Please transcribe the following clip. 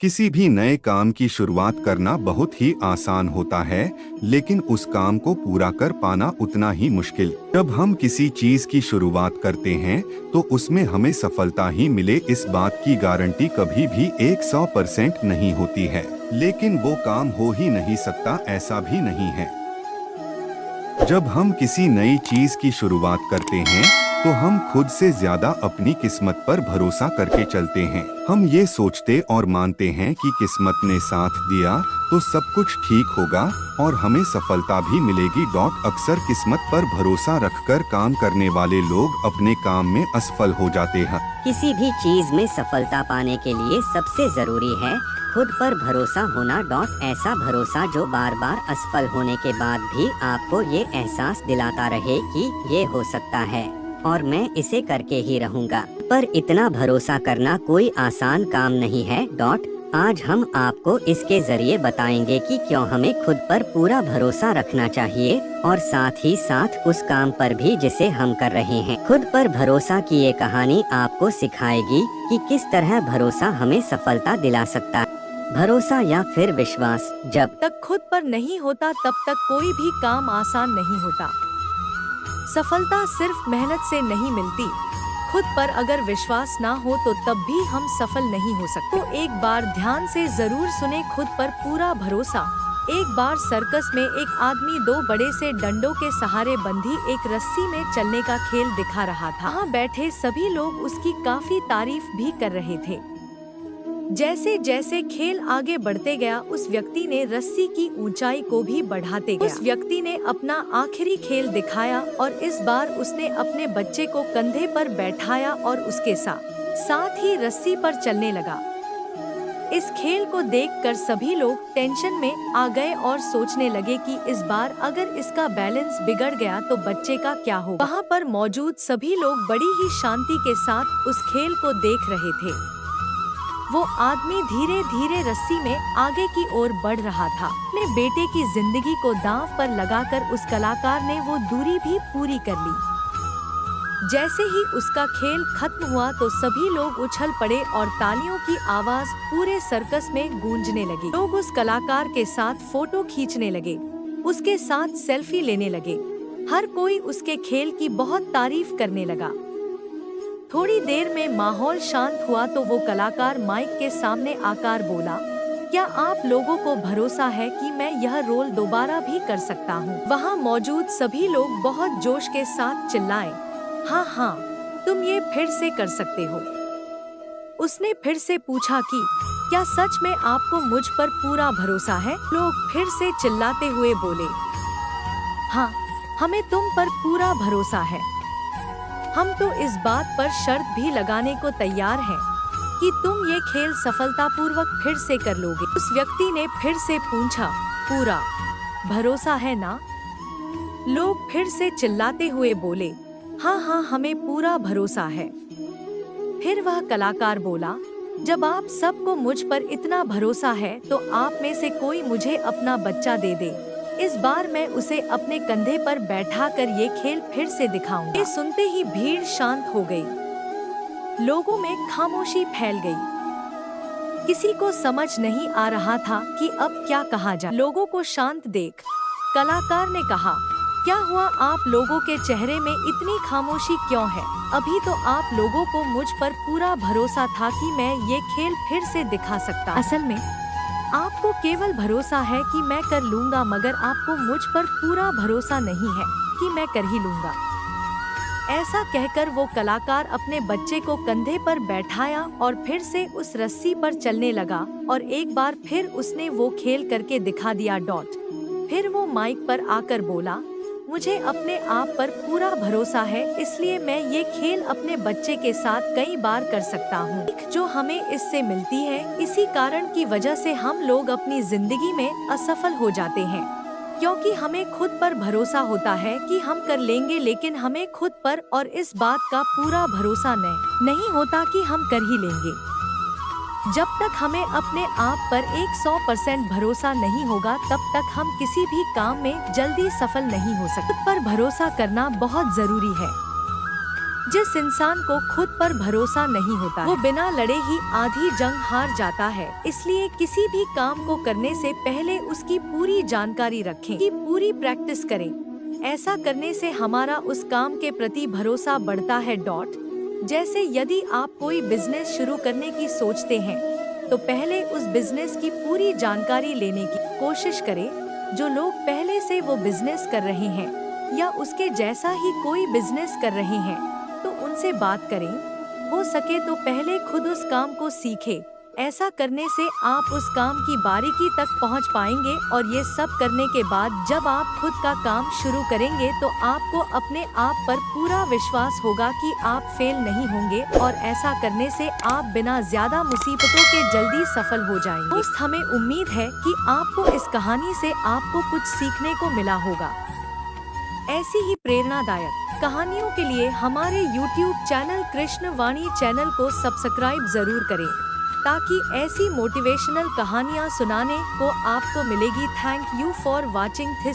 किसी भी नए काम की शुरुआत करना बहुत ही आसान होता है, लेकिन उस काम को पूरा कर पाना उतना ही मुश्किल। जब हम किसी चीज की शुरुआत करते हैं, तो उसमें हमें सफलता ही मिले इस बात की गारंटी कभी भी 100% नहीं होती है। लेकिन वो काम हो ही नहीं सकता ऐसा भी नहीं है। जब हम किसी नई चीज की शुरुआत करते हैं, तो हम खुद से ज्यादा अपनी किस्मत पर भरोसा करके चलते हैं। हम ये सोचते और मानते हैं कि किस्मत ने साथ दिया तो सब कुछ ठीक होगा और हमें सफलता भी मिलेगी। अक्सर किस्मत पर भरोसा रखकर काम करने वाले लोग अपने काम में असफल हो जाते हैं। किसी भी चीज में सफलता पाने के लिए सबसे जरूरी है खुद पर भरोसा होना। ऐसा भरोसा जो बार बार असफल होने के बाद भी आपको ये एहसास दिलाता रहे कि ये हो सकता है और मैं इसे करके ही रहूंगा। पर इतना भरोसा करना कोई आसान काम नहीं है। आज हम आपको इसके जरिए बताएंगे कि क्यों हमें खुद पर पूरा भरोसा रखना चाहिए और साथ ही साथ उस काम पर भी जिसे हम कर रहे हैं। खुद पर भरोसा की ये कहानी आपको सिखाएगी कि किस तरह भरोसा हमें सफलता दिला सकता है। भरोसा या फिर विश्वास। जब तक खुद पर नहीं होता तब तक कोई भी काम आसान नहीं होता। सफलता सिर्फ मेहनत से नहीं मिलती। खुद पर अगर विश्वास ना हो तो तब भी हम सफल नहीं हो सकते। तो एक बार ध्यान से जरूर सुने, खुद पर पूरा भरोसा। एक बार सर्कस में एक आदमी दो बड़े से डंडों के सहारे बंधी एक रस्सी में चलने का खेल दिखा रहा था। वहाँ बैठे सभी लोग उसकी काफी तारीफ भी कर रहे थे। जैसे जैसे खेल आगे बढ़ते गया, उस व्यक्ति ने रस्सी की ऊंचाई को भी बढ़ाते गया। उस व्यक्ति ने अपना आखिरी खेल दिखाया और इस बार उसने अपने बच्चे को कंधे पर बैठाया और उसके साथ ही रस्सी पर चलने लगा। इस खेल को देखकर सभी लोग टेंशन में आ गए और सोचने लगे कि इस बार अगर इसका बैलेंस बिगड़ गया तो बच्चे का क्या होगा। वहाँ पर मौजूद सभी लोग बड़ी ही शांति के साथ उस खेल को देख रहे थे। वो आदमी धीरे धीरे रस्सी में आगे की ओर बढ़ रहा था। अपने बेटे की जिंदगी को दांव पर लगाकर उस कलाकार ने वो दूरी भी पूरी कर ली। जैसे ही उसका खेल खत्म हुआ तो सभी लोग उछल पड़े और तालियों की आवाज पूरे सर्कस में गूंजने लगी। लोग उस कलाकार के साथ फोटो खींचने लगे, उसके साथ सेल्फी लेने लगे। हर कोई उसके खेल की बहुत तारीफ करने लगा। थोड़ी देर में माहौल शांत हुआ तो वो कलाकार माइक के सामने आकर बोला, क्या आप लोगों को भरोसा है कि मैं यह रोल दोबारा भी कर सकता हूँ? वहाँ मौजूद सभी लोग बहुत जोश के साथ चिल्लाए, हाँ हाँ, तुम ये फिर से कर सकते हो। उसने फिर से पूछा कि क्या सच में आपको मुझ पर पूरा भरोसा है? लोग फिर से चिल्लाते हुए बोले, हाँ, हमें तुम पर पूरा भरोसा है। हम तो इस बात पर शर्त भी लगाने को तैयार हैं कि तुम ये खेल सफलतापूर्वक फिर से कर लोगे। उस व्यक्ति ने फिर से पूछा, पूरा भरोसा है ना? लोग फिर से चिल्लाते हुए बोले, हाँ हाँ, हमें पूरा भरोसा है। फिर वह कलाकार बोला, जब आप सबको मुझ पर इतना भरोसा है तो आप में से कोई मुझे अपना बच्चा दे दे। इस बार मैं उसे अपने कंधे पर बैठाकर ये खेल फिर से दिखाऊंगा। ये सुनते ही भीड़ शांत हो गई। लोगों में खामोशी फैल गई। किसी को समझ नहीं आ रहा था कि अब क्या कहा जाए। लोगों को शांत देख कलाकार ने कहा, क्या हुआ, आप लोगों के चेहरे में इतनी खामोशी क्यों है? अभी तो आप लोगों को मुझ पर पूरा भरोसा था कि मैं ये खेल फिर से दिखा सकता। असल में आपको केवल भरोसा है कि मैं कर लूंगा, मगर आपको मुझ पर पूरा भरोसा नहीं है कि मैं कर ही लूंगा। ऐसा कहकर वो कलाकार अपने बच्चे को कंधे पर बैठाया और फिर से उस रस्सी पर चलने लगा और एक बार फिर उसने वो खेल करके दिखा दिया। फिर वो माइक पर आकर बोला, मुझे अपने आप पर पूरा भरोसा है, इसलिए मैं ये खेल अपने बच्चे के साथ कई बार कर सकता हूँ। जो हमें इससे मिलती है, इसी कारण की वजह से हम लोग अपनी जिंदगी में असफल हो जाते हैं, क्योंकि हमें खुद पर भरोसा होता है कि हम कर लेंगे, लेकिन हमें खुद पर और इस बात का पूरा भरोसा नहीं होता कि हम कर ही लेंगे। जब तक हमें अपने आप पर 100% भरोसा नहीं होगा, तब तक हम किसी भी काम में जल्दी सफल नहीं हो सकते। खुद पर भरोसा करना बहुत जरूरी है। जिस इंसान को खुद पर भरोसा नहीं होता वो बिना लड़े ही आधी जंग हार जाता है। इसलिए किसी भी काम को करने से पहले उसकी पूरी जानकारी रखें, की पूरी प्रैक्टिस करें। ऐसा करने से हमारा उस काम के प्रति भरोसा बढ़ता है। जैसे यदि आप कोई बिजनेस शुरू करने की सोचते हैं तो पहले उस बिजनेस की पूरी जानकारी लेने की कोशिश करें। जो लोग पहले से वो बिजनेस कर रहे हैं या उसके जैसा ही कोई बिजनेस कर रहे हैं तो उनसे बात करें। हो सके तो पहले खुद उस काम को सीखें। ऐसा करने से आप उस काम की बारीकी तक पहुंच पाएंगे और ये सब करने के बाद जब आप खुद का काम शुरू करेंगे तो आपको अपने आप पर पूरा विश्वास होगा कि आप फेल नहीं होंगे और ऐसा करने से आप बिना ज्यादा मुसीबतों के जल्दी सफल हो जाएंगे। दोस्त, हमें उम्मीद है कि आपको इस कहानी से आपको कुछ सीखने को मिला होगा। ऐसी ही प्रेरणादायक कहानियों के लिए हमारे YouTube चैनल कृष्ण वाणी चैनल को सब्सक्राइब जरूर करें ताकि ऐसी मोटिवेशनल कहानियाँ सुनाने को आपको मिलेगी। Thank you for watching this